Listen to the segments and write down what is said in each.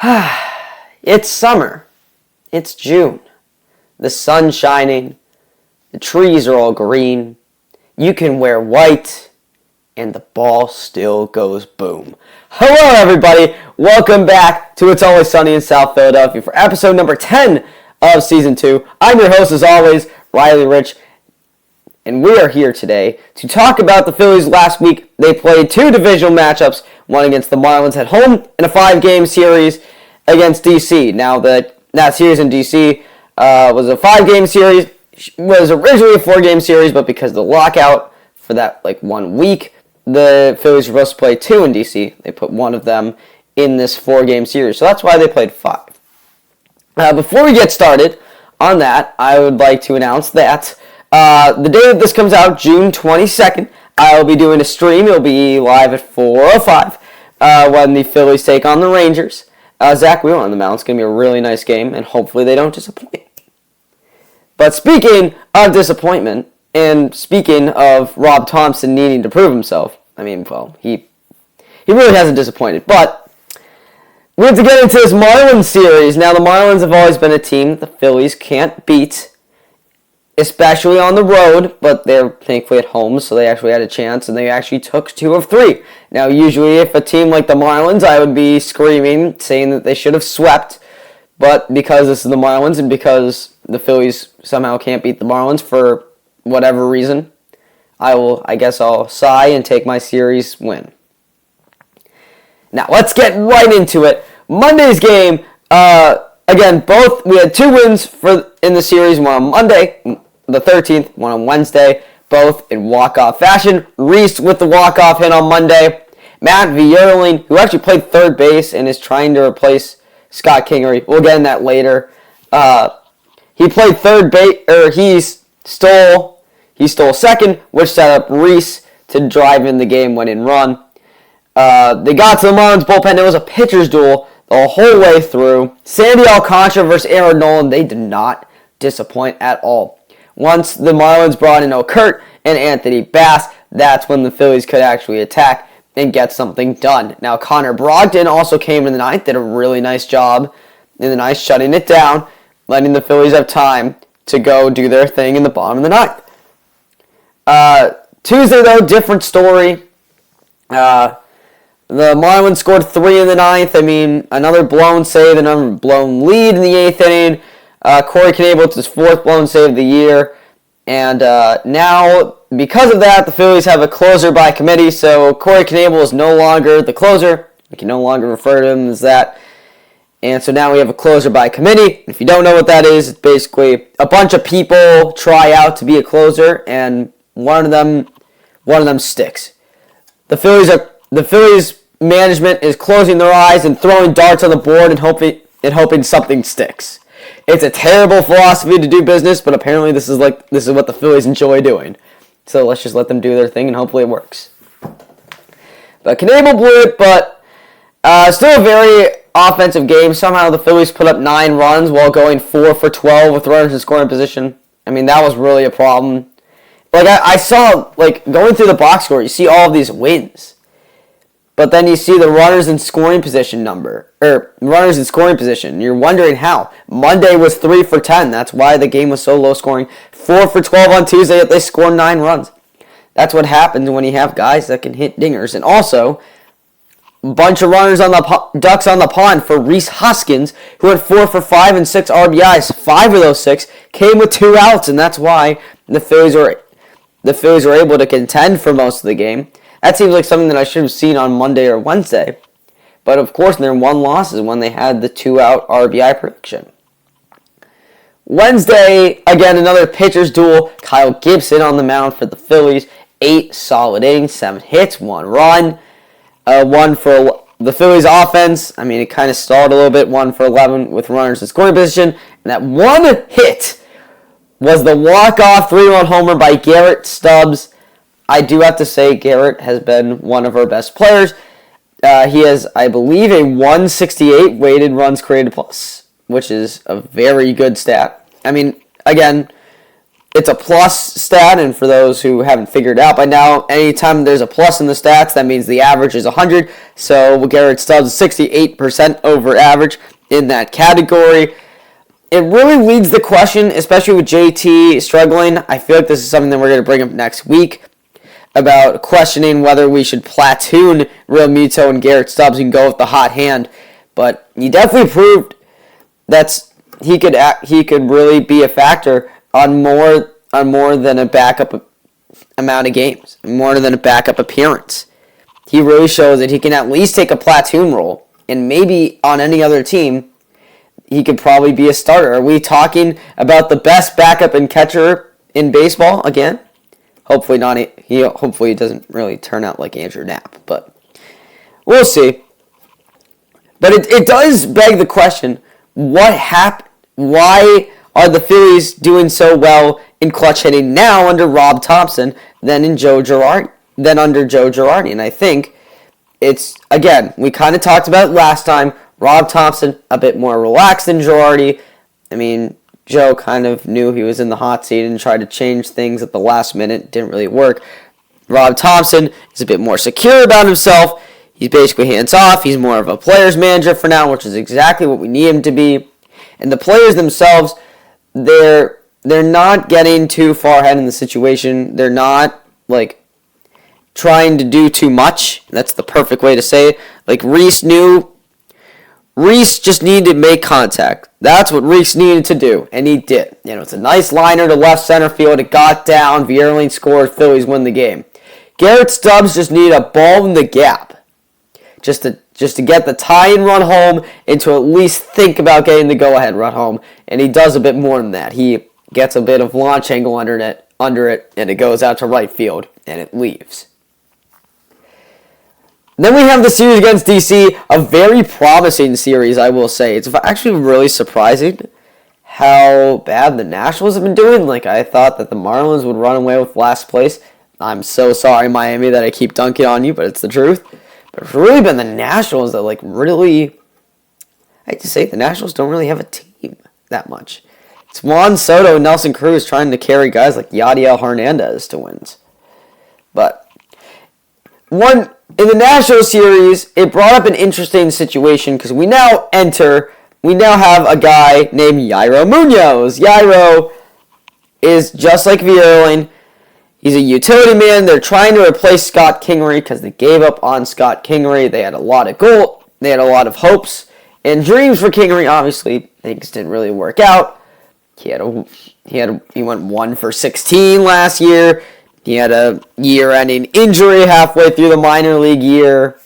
It's summer. It's June. The sun's shining. The trees are all green. You can wear white. And the ball still goes boom. Hello, everybody. Welcome back to It's Always Sunny in South Philadelphia for episode number 10 of Season 2. I'm your host, as always, Riley Rich. And we are here today to talk about the Phillies last week. They played two divisional matchups, one against the Marlins at home in a 5-game series against DC. Now, that series in DC was a 5-game series, was originally a 4-game series, but because of the lockout for that 1 week, the Phillies were supposed to play 2 in DC. They put one of them in this 4-game series, so that's why they played 5. Before we get started on that, I would like to announce that the day that this comes out, June 22nd, I will be doing a stream. It'll be live at 4:05 when the Phillies take on the Rangers. Zach Wheeler on the mound. It's going to be a really nice game, and hopefully they don't disappoint. But speaking of disappointment, and speaking of Rob Thompson needing to prove himself, he really hasn't disappointed. But we have to get into this Marlins series. Now, the Marlins have always been a team that the Phillies can't beat, especially on the road, but they're thankfully at home, so they actually had a chance, and they actually took 2 of 3. Now, usually, if a team like the Marlins, I would be screaming, saying that they should have swept, but because this is the Marlins, and because the Phillies somehow can't beat the Marlins for whatever reason, I guess I'll sigh and take my series win. Now, let's get right into it. Monday's game, again, we had 2 wins in the series, one on Monday, the 13th, one on Wednesday, both in walk-off fashion. Reese with the walk-off hit on Monday. Matt Vierling, who actually played third base and is trying to replace Scott Kingery. We'll get in that later. He played third base, he stole second, which set up Reese to drive in the game-winning run. They got to the Marlins bullpen. It was a pitcher's duel the whole way through. Sandy Alcantara versus Aaron Nolan, they did not disappoint at all. Once the Marlins brought in O'Kurt and Anthony Bass, that's when the Phillies could actually attack and get something done. Now, Connor Brogdon also came in the ninth, did a really nice job in the ninth, shutting it down, letting the Phillies have time to go do their thing in the bottom of the ninth. Tuesday, though, different story. The Marlins scored 3 in the ninth. Another blown save, another blown lead in the 8th inning. Corey Knebel, it's his 4th blown save of the year. And now, because of that, the Phillies have a closer by committee. So Corey Knebel is no longer the closer. We can no longer refer to him as that. And so now we have a closer by committee. If you don't know what that is, it's basically a bunch of people try out to be a closer, and one of them sticks. The Phillies management is closing their eyes and throwing darts on the board and hoping something sticks. It's a terrible philosophy to do business, but apparently this is what the Phillies enjoy doing. So let's just let them do their thing and hopefully it works. But Knebel blew it, but still a very offensive game. Somehow the Phillies put up 9 runs while going 4 for 12 with runners in scoring position. That was really a problem. I saw, going through the box score, you see all of these wins. But then you see the runners in scoring position runners in scoring position. You're wondering how. Monday was 3 for 10. That's why the game was so low scoring. 4 for 12 on Tuesday, yet they scored 9 runs. That's what happens when you have guys that can hit dingers. And also, a bunch of runners on the ducks on the pond for Rhys Hoskins, who had 4 for 5 and 6 RBIs. 5 of those 6 came with 2 outs, and that's why the Phillies were able to contend for most of the game. That seems like something that I should have seen on Monday or Wednesday. But of course, their 1 loss is when they had the 2-out RBI production. Wednesday, again, another pitcher's duel. Kyle Gibson on the mound for the Phillies. 8 solid innings, 7 hits, 1 run. 1 for the Phillies offense. It kind of stalled a little bit. 1 for 11 with runners in scoring position. And that 1 hit was the walk-off 3-run homer by Garrett Stubbs. I do have to say Garrett has been one of our best players. He has, I believe, a 168 weighted runs created plus, which is a very good stat. Again, it's a plus stat, and for those who haven't figured it out by now, anytime there's a plus in the stats, that means the average is 100. So Garrett Stubbs is 68% over average in that category. It really leads the question, especially with JT struggling. I feel like this is something that we're going to bring up next week, about questioning whether we should platoon Real Muto and Garrett Stubbs and go with the hot hand. But he definitely proved that he could really be a factor on more than a backup amount of games, more than a backup appearance. He really shows that he can at least take a platoon role, and maybe on any other team, he could probably be a starter. Are we talking about the best backup and catcher in baseball again? Hopefully not. Hopefully he doesn't really turn out like Andrew Knapp, but we'll see. But it does beg the question: what happened? Why are the Phillies doing so well in clutch hitting now under Rob Thompson than under Joe Girardi? And I think it's, again, we kind of talked about it last time. Rob Thompson, a bit more relaxed than Girardi. I mean, Joe kind of knew he was in the hot seat and tried to change things at the last minute. It didn't really work. Rob Thompson is a bit more secure about himself. He's basically hands-off. He's more of a player's manager for now, which is exactly what we need him to be. And the players themselves, they're not getting too far ahead in the situation. They're not, trying to do too much. That's the perfect way to say it. Reese just needed to make contact. That's what Reese needed to do, and he did. It's a nice liner to left center field. It got down. Vierling scored. Phillies win the game. Garrett Stubbs just needed a ball in the gap, just to get the tie-in run home and to at least think about getting the go-ahead run home. And he does a bit more than that. He gets a bit of launch angle under it, and it goes out to right field, and it leaves. Then we have the series against DC, a very promising series, I will say. It's actually really surprising how bad the Nationals have been doing. I thought that the Marlins would run away with last place. I'm so sorry, Miami, that I keep dunking on you, but it's the truth. But it's really been the Nationals that, really, I hate to say it, the Nationals don't really have a team that much. It's Juan Soto and Nelson Cruz trying to carry guys like Yadiel Hernandez to wins. But in the National Series, it brought up an interesting situation because we now have a guy named Yairo Munoz. Yairo is just like Vierling. He's a utility man. They're trying to replace Scott Kingery because they gave up on Scott Kingery. They had a lot of hopes and dreams for Kingery. Obviously, things didn't really work out. He went 1 for 16 last year. He had a year-ending injury halfway through the minor league year.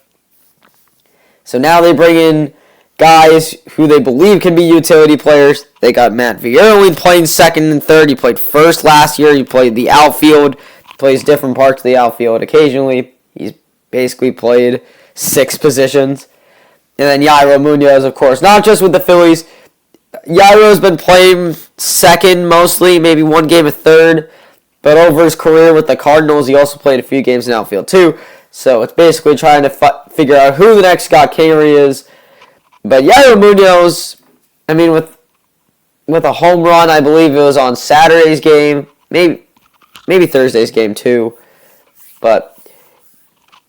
So now they bring in guys who they believe can be utility players. They got Matt Vierling playing second and third. He played first last year. He played the outfield. He plays different parts of the outfield occasionally. He's basically played 6 positions. And then Yairo Munoz, of course, not just with the Phillies. Yairo's been playing second mostly, maybe one game at third. But over his career with the Cardinals, he also played a few games in outfield too. So it's basically trying to figure out who the next Scott Kingery is. But Yairo Munoz, with a home run, I believe it was on Saturday's game, maybe Thursday's game too. But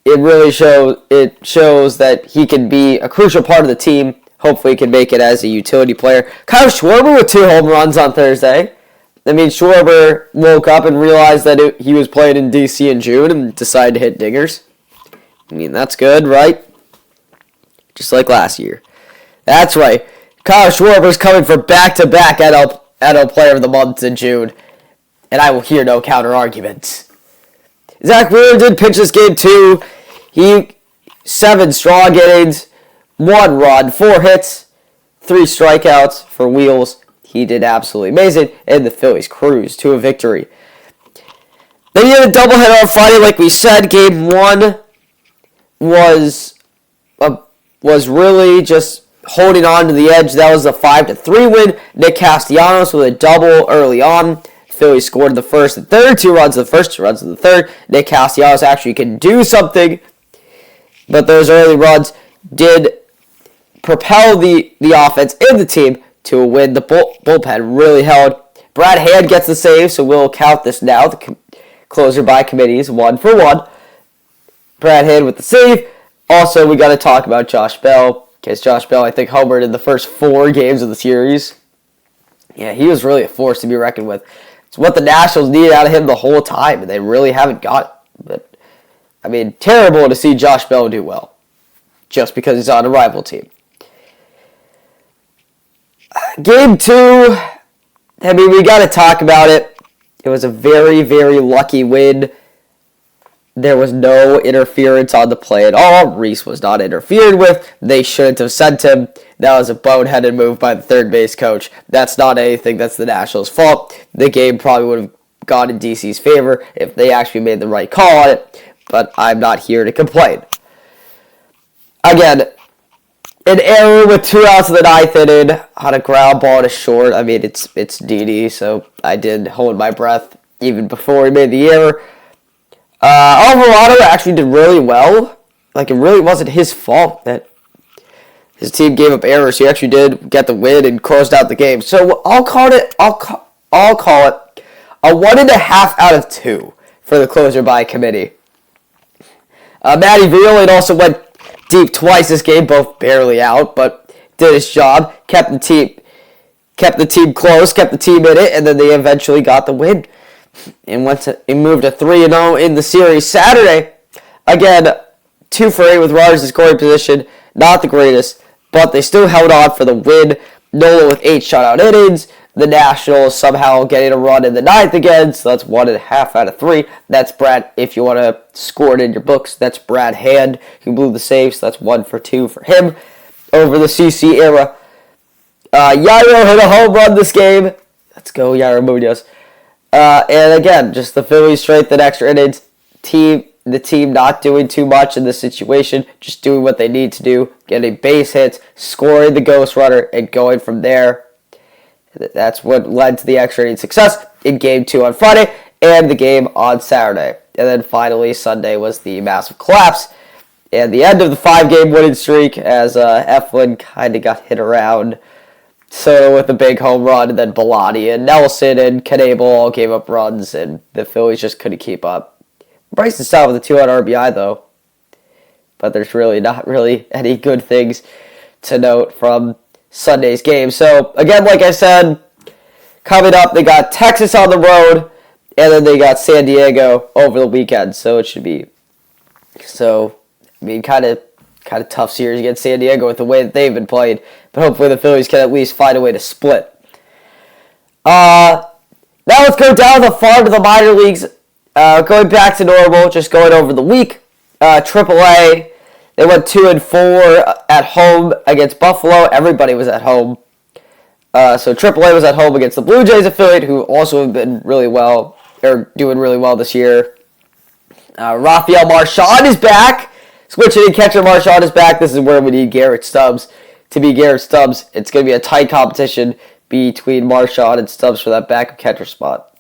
it really shows that he can be a crucial part of the team. Hopefully he can make it as a utility player. Kyle Schwarber with 2 home runs on Thursday. Schwarber woke up and realized that he was playing in DC in June and decided to hit dingers. That's good, right? Just like last year. That's right. Kyle Schwarber's coming for back-to-back NL Player of the Month in June, and I will hear no counter-arguments. Zach Wheeler did pitch this game, too. 7 strong innings, 1 run, 4 hits, 3 strikeouts for Wheels. He did absolutely amazing, and the Phillies cruised to a victory. Then you had a doubleheader on Friday, like we said. Game 1 was really just holding on to the edge. That was a 5-3 win. Nick Castellanos with a double early on. Phillies scored the first and third, 2 runs in the first, 2 runs in the third. Nick Castellanos actually can do something, but those early runs did propel the offense and the team to a win. The bullpen really held Brad Hand gets the save, so we'll count this now. The closer by committee is 1-for-1. Brad Hand with the save. Also, we got to talk about Josh Bell, because Josh Bell, I think, homered in the first 4 games of the series. Yeah, he was really a force to be reckoned with. It's what the Nationals needed out of him the whole time, and they really haven't got it. But, I mean, terrible to see Josh Bell do well, just because he's on a rival team. Game 2, I mean, we got to talk about it. It was a very, very lucky win. There was no interference on the play at all. Reese was not interfered with. They shouldn't have sent him. That was a boneheaded move by the third base coach. That's not anything that's the Nationals' fault. The game probably would have gone in DC's favor if they actually made the right call on it, but I'm not here to complain. Again, an error with 2 outs in the 9th inning on a ground ball to short. I mean, it's DD, so I did hold my breath even before he made the error. Alvarado actually did really well. Like, it really wasn't his fault that his team gave up errors. He actually did get the win and closed out the game. So I'll call it a 1.5 out of 2 for the closer by committee. Matty Violin also went deep twice this game, both barely out, but did his job, kept the team close, kept the team in it, and then they eventually got the win. And moved to 3-0 in the series Saturday. Again, 2 for 8 with runners in scoring position. Not the greatest, but they still held on for the win. Nola with 8 shutout innings. The Nationals somehow getting a run in the 9th again, so that's 1.5 out of 3. That's Brad, if you want to score it in your books, that's Brad Hand, who blew the save, so that's 1 for 2 for him over the CC era. Yairo hit a home run this game. Let's go, Yairo Munoz. And again, just the Phillies strength and extra innings. The team not doing too much in this situation, just doing what they need to do, getting base hits, scoring the ghost runner, and going from there. That's what led to the extra inning success in Game 2 on Friday and the game on Saturday. And then finally, Sunday was the massive collapse and the end of the 5-game winning streak as Eflin kind of got hit around. So with a big home run, and then Bellotti and Nelson and Knebel all gave up runs, and the Phillies just couldn't keep up. Bryson Stott with a 2-out RBI, though. But there's really not really any good things to note from Sunday's game. So, again, like I said, coming up, they got Texas on the road, and then they got San Diego over the weekend. So it should be, kind of tough series against San Diego with the way that they've been playing. But hopefully the Phillies can at least find a way to split. Now let's go down the farm to the minor leagues. Going back to normal, just going over the week. AAA, they went 2-4 at home against Buffalo. Everybody was at home. So AAA was at home against the Blue Jays affiliate, who also have been really well, or doing really well this year. Rafael Marchand is back. Switching in catcher Marchand is back. This is where we need Garrett Stubbs to be Garrett Stubbs. It's going to be a tight competition between Marchand and Stubbs for that backup catcher spot.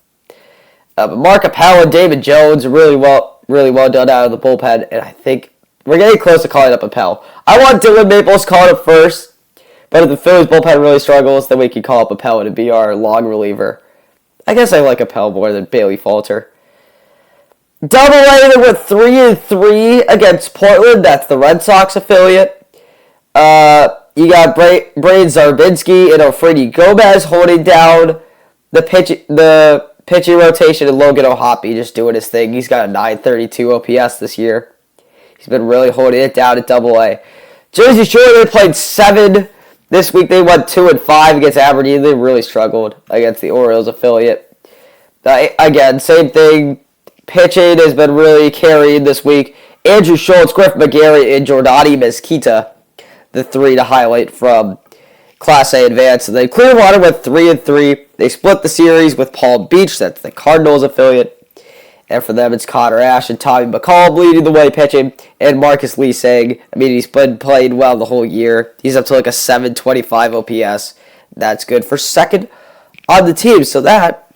But Mark Appel and David Jones really well done out of the bullpen, and I think we're getting close to calling up Appel. I want Dylan Maples calling up first, but if the Phillies bullpen really struggles, then we can call up Appel to be our long reliever. I guess I like Appel more than Bailey Falter. Double-A, they went 3-3 against Portland. That's the Red Sox affiliate. You got Braden Zarbinski and Alfredi Gomez holding down the pitching rotation, and Logan O'Hoppe just doing his thing. He's got a .932 OPS this year. He's been really holding it down at Double-A. Jersey Shore, they played 7 this week. They went 2-5 against Aberdeen. They really struggled against the Orioles affiliate. Again, same thing. Pitching has been really carried this week. Andrew Schultz, Griff McGarry, and Jordani Mesquita, the 3 to highlight from Class A Advance. And then Clearwater went 3-3. They split the series with Palm Beach. That's the Cardinals affiliate. And for them, it's Connor Ash and Tommy McCall leading the way pitching. And Marcus Lee saying, he's been playing well the whole year. He's up to like a 725 OPS. That's good for second on the team. So that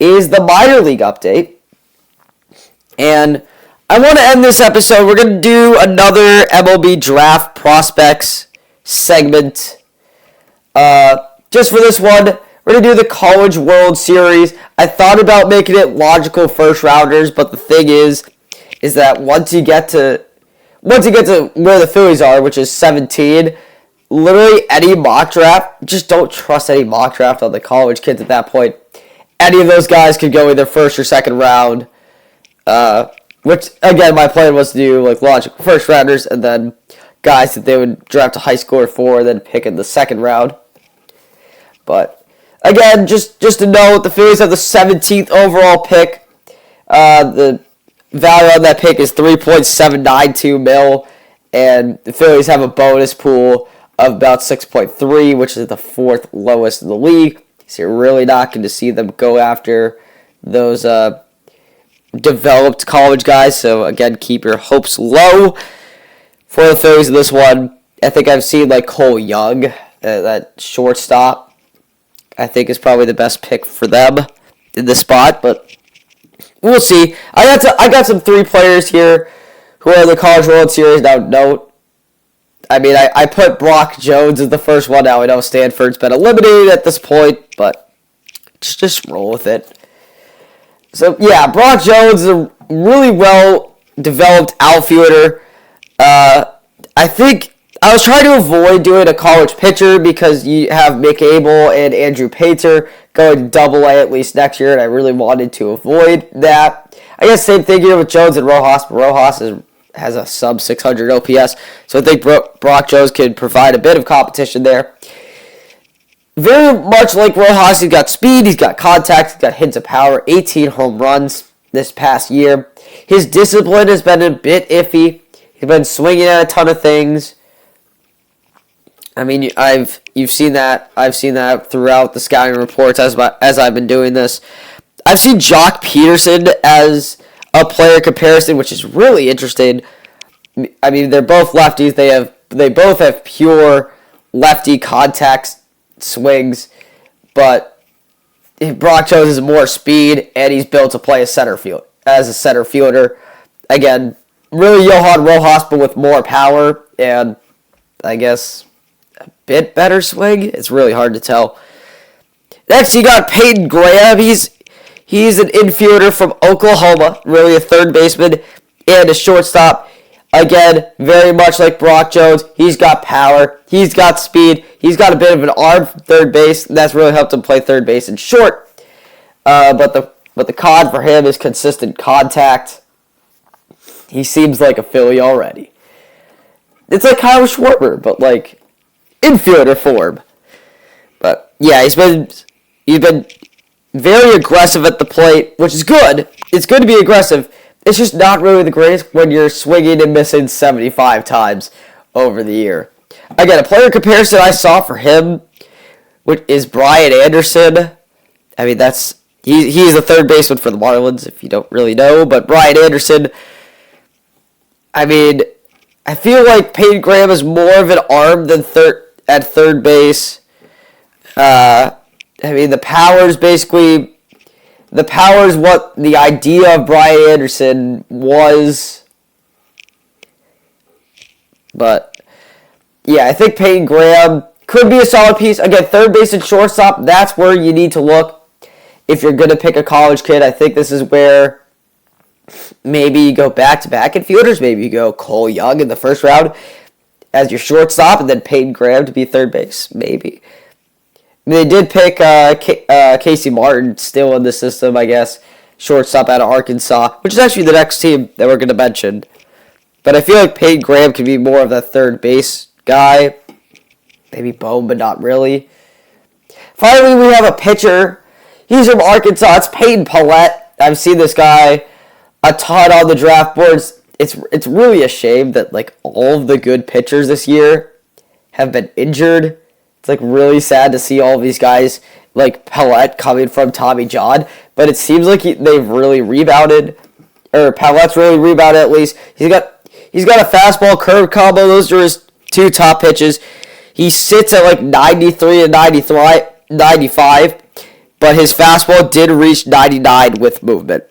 is the minor league update. And I want to end this episode. We're going to do another MLB Draft Prospects segment. Just for this one, we're we're going to do the College World Series. I thought about making it logical first rounders, but the thing is that once you get to where the Phillies are, which is 17, literally any mock draft, just don't trust any mock draft on the college kids at that point. Any of those guys could go either first or second round. Which, again, my plan was to do like logical first rounders and then guys that they would draft a high score for and then pick in the second round. But, again, just to note, the Phillies have the 17th overall pick. The value on that pick is $3.792 million, and the Phillies have a bonus pool of about 6.3, which is the fourth lowest in the league. So you're really not going to see them go after those developed college guys. So again, keep your hopes low for the Phillies in this one. I think I've seen like Cole Young, that shortstop, I think is probably the best pick for them in this spot, but we'll see. I got some 3 players here who are in the College World Series. Now, note, I mean, I put Brock Jones as the first one. Now, I know Stanford's been eliminated at this point, but just roll with it. So, yeah, Brock Jones is a really well-developed outfielder. I think I was trying to avoid doing a college pitcher because you have Mick Abel and Andrew Painter going Double-A at least next year, and I really wanted to avoid that. I guess same thing here with Jones and Rojas, but Rojas has a sub-600 OPS, so I think Brock Jones can provide a bit of competition there. Very much like Rojas, he's got speed, he's got contact, he's got hits of power, 18 home runs this past year. His discipline has been a bit iffy. He's been swinging at a ton of things. I mean, you've seen that. I've seen that throughout the scouting reports as I've been doing this. I've seen Jock Peterson as a player comparison, which is really interesting. I mean, they're both lefties. They both have pure lefty contact swings, but Brock Jones has more speed, and he's built to play as a center fielder. Again, really Johan Rojas, but with more power, and I guess a bit better swing. It's really hard to tell. Next, you got Peyton Graham. He's an infielder from Oklahoma, really a third baseman and a shortstop. Again, very much like Brock Jones, he's got power, he's got speed, he's got a bit of an arm from third base, and that's really helped him play third base and short. But the con for him is consistent contact. He seems like a Philly already. It's like Kyle Schwarber, but like infielder form. But yeah, he's been very aggressive at the plate, which is good. It's good to be aggressive. It's just not really the greatest when you're swinging and missing 75 times over the year. Again, a player comparison I saw for him, which is Brian Anderson. I mean, he's the third baseman for the Marlins, if you don't really know. But Brian Anderson, I mean, I feel like Peyton Graham is more of an arm than at third base. I mean, the power is what the idea of Brian Anderson was. But, yeah, I think Peyton Graham could be a solid piece. Again, third base and shortstop, that's where you need to look if you're going to pick a college kid. I think this is where maybe you go back-to-back infielders. Maybe you go Cole Young in the first round as your shortstop and then Peyton Graham to be third base. Maybe. They did pick Casey Martin still in the system, I guess. Shortstop out of Arkansas, which is actually the next team that we're going to mention. But I feel like Peyton Graham could be more of that third base guy. Maybe Bone, but not really. Finally, we have a pitcher. He's from Arkansas. It's Peyton Pallette. I've seen this guy a ton on the draft boards. It's really a shame that like all of the good pitchers this year have been injured. It's like really sad to see all of these guys like Pallette coming from Tommy John, but it seems like they've really rebounded, or Pallette's really rebounded at least. He's got a fastball curve combo. Those are his 2 top pitches. He sits at like 93 and 95, but his fastball did reach 99 with movement.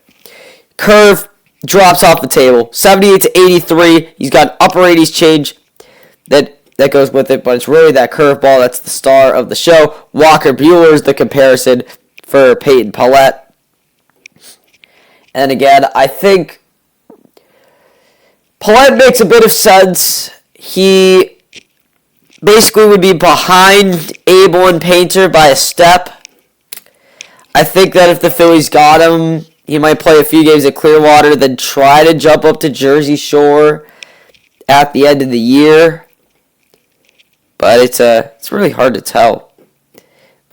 Curve drops off the table. 78 to 83. He's got upper 80s change. Then that goes with it, but it's really that curveball that's the star of the show. Walker Buehler's the comparison for Peyton Pallette. And again, I think Pallette makes a bit of sense. He basically would be behind Abel and Painter by a step. I think that if the Phillies got him, he might play a few games at Clearwater, then try to jump up to Jersey Shore at the end of the year. But it's really hard to tell.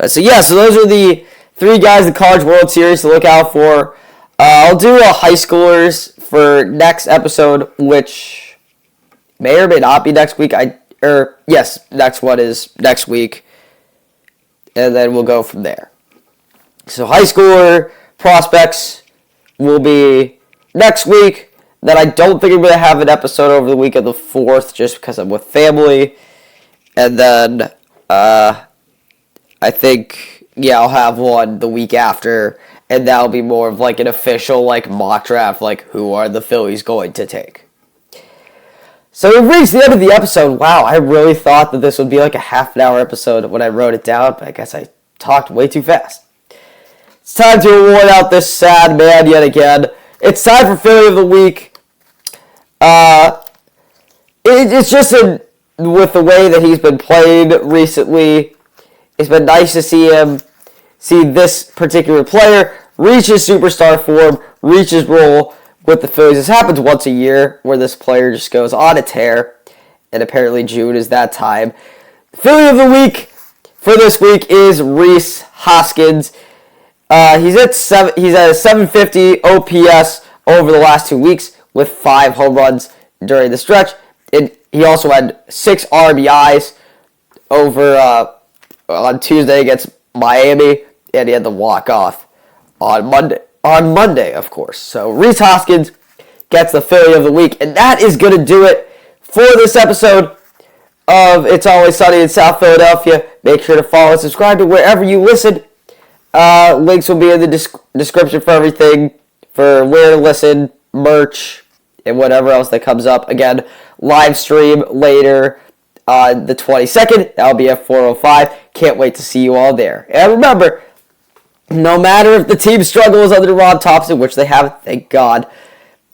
So those are the three guys in the College World Series to look out for. I'll do a high schoolers for next episode, which may or may not be next week. Next one is next week, and then we'll go from there. So high schooler prospects will be next week. Then I don't think I'm going to have an episode over the week of the 4th just because I'm with family. And then I think, I'll have one the week after. And that'll be more of like an official mock draft, who are the Phillies going to take. So we've reached the end of the episode. Wow, I really thought that this would be like a half an hour episode when I wrote it down, but I guess I talked way too fast. It's time to award out this sad man yet again. It's time for Philly of the Week. It's just with the way that he's been playing recently, it's been nice to see this particular player reach his superstar form, reach his role with the Phillies. This happens once a year where this player just goes on a tear, and apparently June is that time. Philly of the Week for this week is Rhys Hoskins. He's at a 750 OPS over the last 2 weeks with 5 home runs during the stretch. And he also had 6 RBIs over on Tuesday against Miami, and he had the walk-off on Monday, of course. So Rhys Hoskins gets the Philly of the Week, and that is going to do it for this episode of It's Always Sunny in South Philadelphia. Make sure to follow and subscribe to wherever you listen. Links will be in the description for everything, for where to listen, merch, and whatever else that comes up. Again, live stream later on the 22nd. That'll be at 4:05. Can't wait to see you all there. And remember, no matter if the team struggles under Rob Thompson, which they haven't, thank God,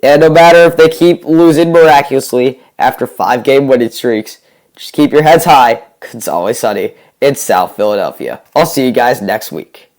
and no matter if they keep losing miraculously after 5-game winning streaks, just keep your heads high, because it's always sunny in South Philadelphia. I'll see you guys next week.